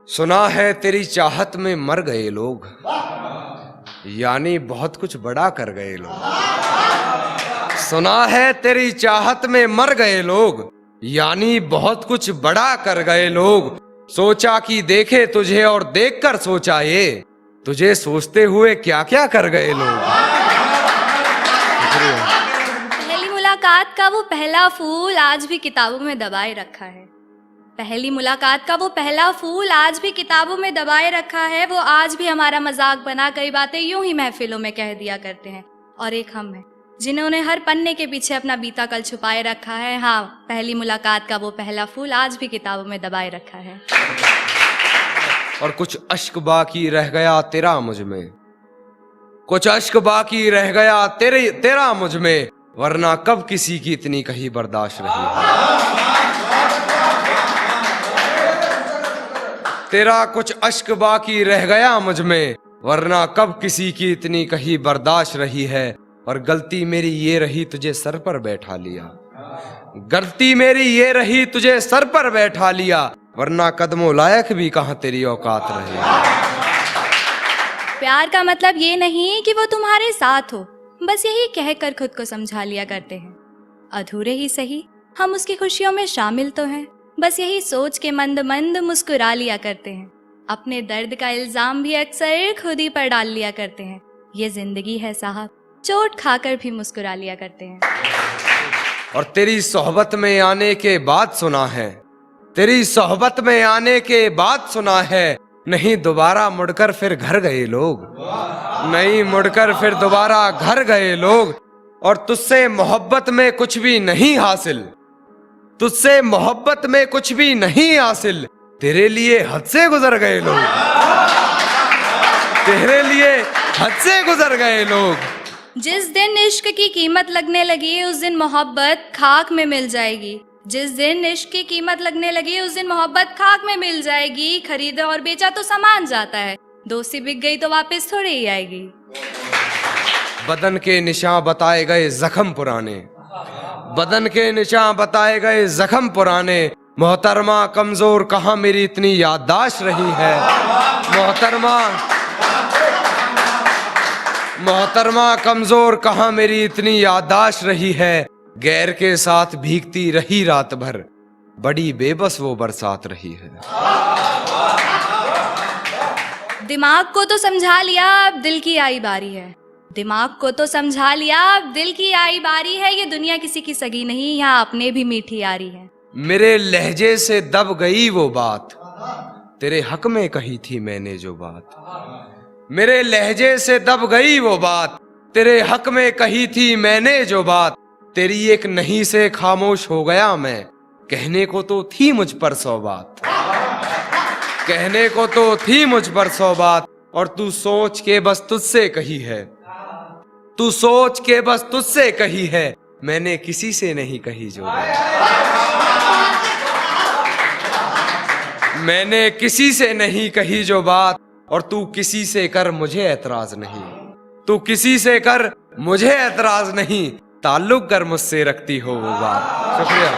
सुना है तेरी चाहत में मर गए लोग, यानी बहुत कुछ बड़ा कर गए लोग। सुना है तेरी चाहत में मर गए लोग, यानी बहुत कुछ बड़ा कर गए लोग। सोचा कि देखे तुझे और देखकर सोचा ये, तुझे सोचते हुए क्या क्या कर गए लोग। पहली मुलाकात का वो पहला फूल आज भी किताबों में दबाए रखा है। पहली मुलाकात का वो पहला फूल आज भी किताबों में दबाए रखा है। वो आज भी हमारा मजाक बना कई बातें यूं ही महफिलों में कह दिया करते हैं। और एक हम हैं जिन्होंने हर पन्ने के पीछे अपना बीता कल छुपाए रखा है। हाँ, पहली मुलाकात का वो पहला फूल आज भी किताबों में दबाए रखा है। और कुछ अश्क बाकी रह गया तेरा मुझ में, कुछ अश्क बाकी रह गया तेरा मुझ में, वरना कब किसी की इतनी कहीं बर्दाश्त रही। तेरा कुछ अश्क बाकी रह गया मुझ में, वरना कब किसी की इतनी कहीं बर्दाश्त रही है। और गलती मेरी ये रही तुझे सर पर बैठा लिया, गलती मेरी ये रही तुझे सर पर बैठा लिया, वरना कदमों लायक भी कहां तेरी औकात रही। प्यार का मतलब ये नहीं कि वो तुम्हारे साथ हो, बस यही कहकर खुद को समझा लिया करते हैं। अधूरे ही सही हम उसकी खुशियों में शामिल तो हैं, बस यही सोच के मंद मंद मुस्कुरा लिया करते हैं। अपने दर्द का इल्जाम भी अक्सर खुद ही पर डाल लिया करते हैं। ये जिंदगी है साहब, चोट खाकर भी मुस्कुरा लिया करते हैं। और तेरी सोहबत में आने के बाद सुना है, तेरी सोहबत में आने के बाद सुना है, नहीं दोबारा मुड़कर फिर घर गए लोग, नहीं मुड़कर फिर दोबारा घर गए लोग। और तुझसे मोहब्बत में कुछ भी नहीं हासिल, तुझसे मोहब्बत में कुछ भी नहीं हासिल, तेरे लिए हद से गुजर गए लोग, तेरे लिए हद से गुजर गए लोग। जिस दिन इश्क की कीमत लगने लगी उस दिन मोहब्बत खाक में मिल जाएगी। जिस दिन इश्क की कीमत लगने लगी उस दिन मोहब्बत खाक में मिल जाएगी। खरीदा और बेचा तो सामान जाता है, दोस्ती बिक गई तो वापस थोड़ी ही आएगी। बदन के निशान बताए गए जख्म पुराने, बदन के निशान बताए गए जख्म पुराने, मोहतरमा कमजोर कहाँ मेरी इतनी याददाश्त रही है। मोहतरमा कमजोर कहाँ मेरी इतनी याददाश्त रही है। गैर के साथ भीगती रही रात भर, बड़ी बेबस वो बरसात रही है। दिमाग को तो समझा लिया, अब दिल की आई बारी है। दिमाग को तो समझा लिया, अब दिल की आई बारी है। ये दुनिया किसी की सगी नहीं, यहाँ अपने भी मीठी यारी है। मेरे लहजे से दब गई वो बात, तेरे हक में कही थी मैंने जो बात। मेरे लहजे से दब गई वो बात, तेरे हक में कही थी मैंने जो बात। तेरी एक नहीं से खामोश हो गया मैं, कहने को तो थी मुझ पर 100 बात, कहने को तो थी मुझ पर 100 बात। और तू सोच के बस तुझसे कही है, तू सोच के बस तुझसे कही है, मैंने किसी से नहीं कही जो बात। मैंने किसी से नहीं कही जो बात। और तू किसी से कर मुझे एतराज नहीं, तू किसी से कर मुझे एतराज नहीं, ताल्लुक कर मुझसे रखती हो वो बात। शुक्रिया।